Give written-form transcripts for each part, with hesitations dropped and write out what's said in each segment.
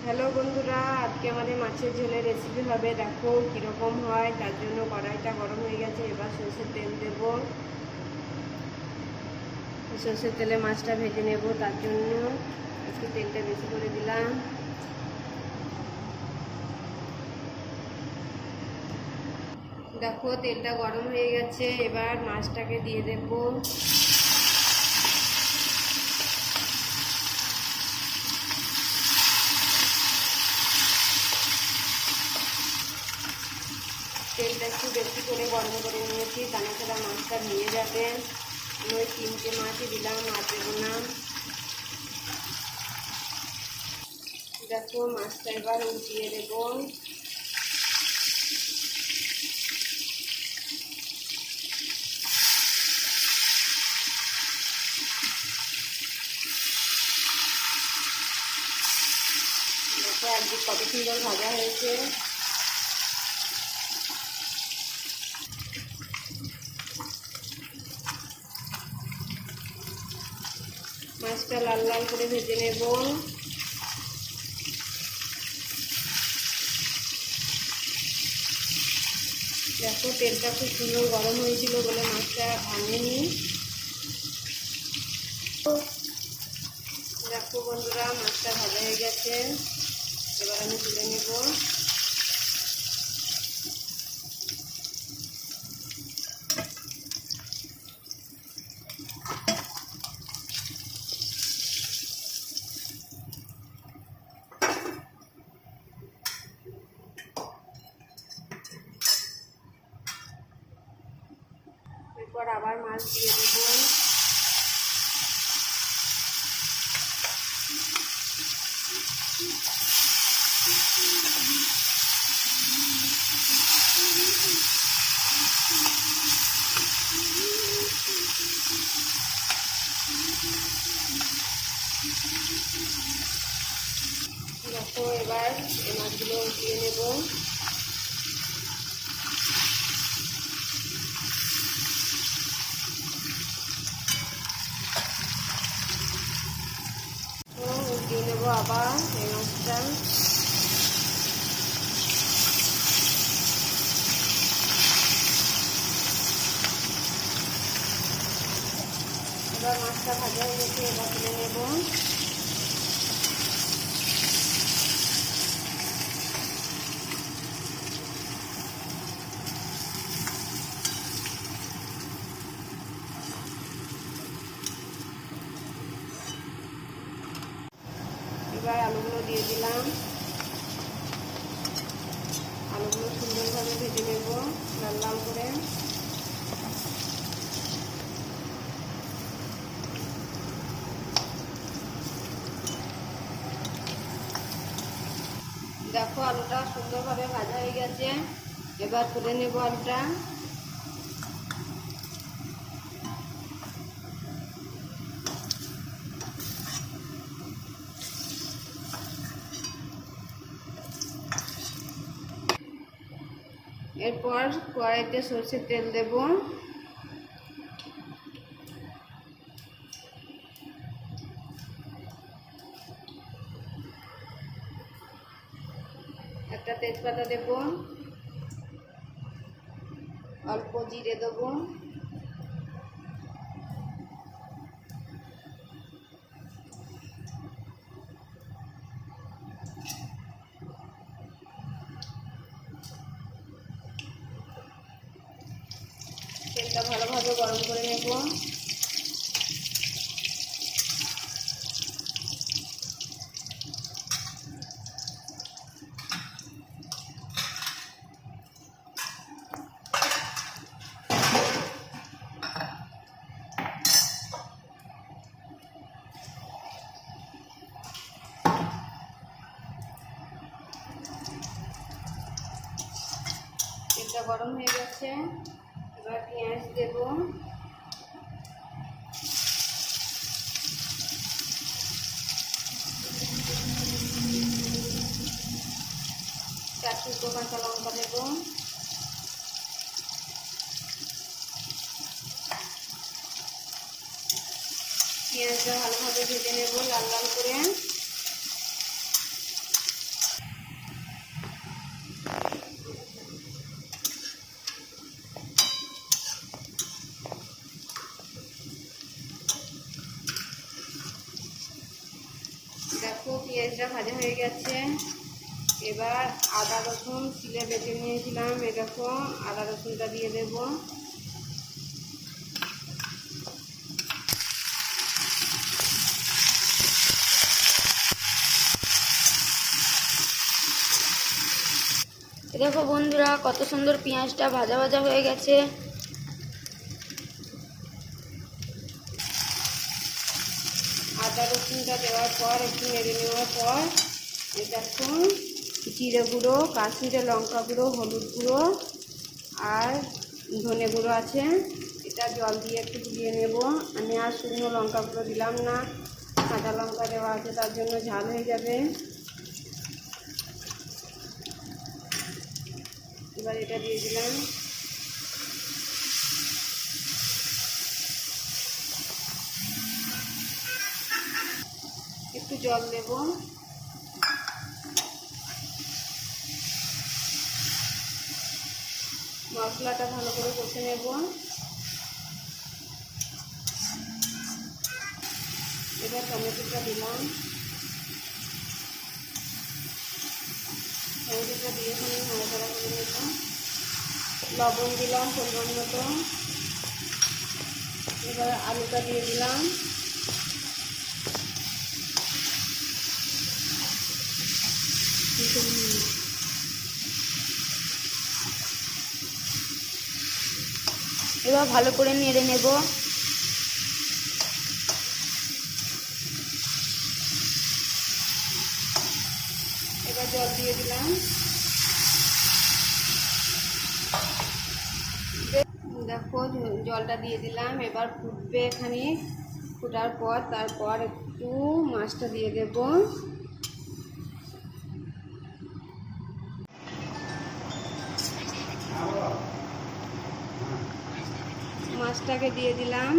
Hello বন্ধুরা, আজকে আমাদের মাছের ঝোলের রেসিপি হবে। দেখো কীরকম হয়। তার জন্য কড়াইটা গরম হয়ে গেছে। এবার সরষের তেল দেব। সরষের তেলে মাছটা ভেজে নেব, তার জন্য একটু তেলটা বেশি করে দিলাম। দেখো তেলটা গরম হয়ে গেছে। এবার মাছটাকে দিয়ে দেব। তেলটা একটু বেশি করে গরম করে নিয়েছি, দানা ছাড়া মাছটা নিয়ে যাবে। আমি ওই 3টে মাছই দিলাম, আর দেবো না। দেখো মাছটা এবার উঠিয়ে দেবো। দেখো একদিক কত সুন্দর ভাজা হয়েছে। মাছটা লাল লাল করে ভেজে নেব। দেখো তেলটা খুব সুন্দর গরম হয়েছিল বলে মাছটা ভাঙেনি। দেখো বন্ধুরা মাছটা ভাজা হয়ে গেছে। এবার আমি তুলে নেব। এরপর আবার মাছ দিয়ে দেব। দেখো এবার এই মাছগুলো উঠিয়ে নেব। উঠিয়ে নেব আবার এই মাছটা। এবার মাছটা ভাজা হয়ে গেছে, এবার তুলে নেব। এবার আলুগুলো দিয়ে দিলাম। আলুগুলো সুন্দরভাবে ভেজে নেব লাল লাল করে। দেখো আলুটা সুন্দরভাবে ভাজা হয়ে গেছে। এবার তুলে নেব আলুটা। এরপর কড়াইতে সরষের তেল দেব। একটা তেজপাতা দেব, অল্প জিরে দেব, তেলটা ভালোভাবে গরম করে নেব। তেলটা গরম হয়ে গেছে। এবার পেঁয়াজ দেব। চারটে কাঁচা লঙ্কা দেব। পেঁয়াজটা ভালোভাবে ভেজে নেব লাল লাল করে। পেঁয়াজটা ভাজা হয়ে গেছে। এবার আদা রসুন শিলে বেটে নিয়েছিলাম, এরকম আদা রসুনটা দিয়ে দেব। দেখো বন্ধুরা কত সুন্দর পেঁয়াজটা ভাজা ভাজা হয়ে গেছে। আদা রসুনটা দেওয়ার পর একটু নেড়ে নেওয়ার পর দেখুন জিরে গুঁড়ো, কাশ্মীরি লঙ্কা গুঁড়ো, হলুদ গুঁড়ো আর ধনে গুঁড়ো আছে, এটা জল দিয়ে একটু গুলিয়ে নেব। আমি আর শুকনো লঙ্কা গুঁড়ো দিলাম না, কাঁচা লঙ্কা দেওয়া আছে তার জন্য ঝাল হয়ে যাবে। এবার এটা দিয়ে দিলাম। একটু জল দেব। মশলাটা ভালো করে কষে নেব। এবার টমেটোটা দিলাম। টমেটোটা দিয়ে এখানে নাড়াচাড়া করে নেব। লবণ দিলাম পরিমাণ মতো। এবার আলুটা দিয়ে দিলাম। এবার ভালো করে নেড়ে নেব। এবার জল দিয়ে দিলাম। দেখো জলটা দিয়ে দিলাম। এবার ফুটবে, এখানে ফোটার পর তারপর একটু মাছটা দিয়ে দেব। মাছটাকে দিয়ে দিলাম।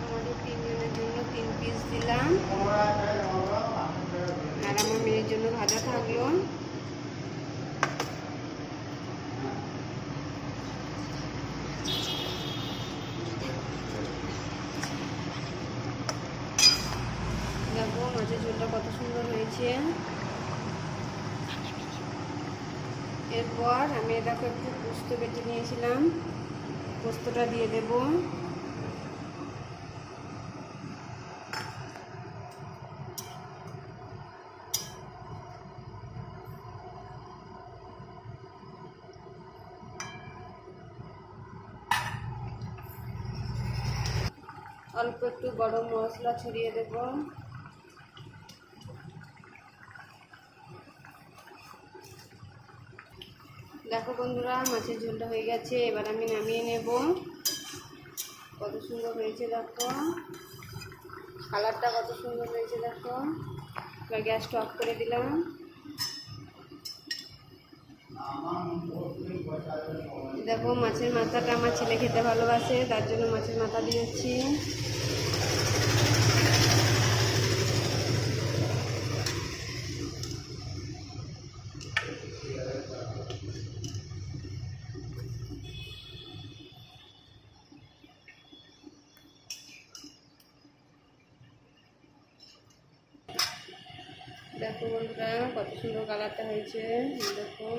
আমাদের তিনজনের জন্য 3 পিস দিলাম আর আমার মেয়ের জন্য ভাজা থাকলো। দেখো মাছের ঝোলটা কত সুন্দর হয়েছে। এরপর আমি দেখো একটু পোস্ত বেটে নিয়েছিলাম, পোস্তটা দিয়ে দেব। অল্প একটু গরম মশলা ছড়িয়ে দেব। দেখো বন্ধুরা মাছের ঝোলটা হয়ে গেছে। এবার আমি নামিয়ে নেব। কত সুন্দর হয়েছে দেখো, কালারটা কত সুন্দর হয়েছে দেখো। এবার গ্যাসটা অফ করে দিলাম। দেখো মাছের মাথাটা আমার ছেলে খেতে ভালোবাসে, তার জন্য মাছের মাথা দিয়েছি। দেখো বন্ধুরা কত সুন্দর কালারটা হয়েছে দেখুন।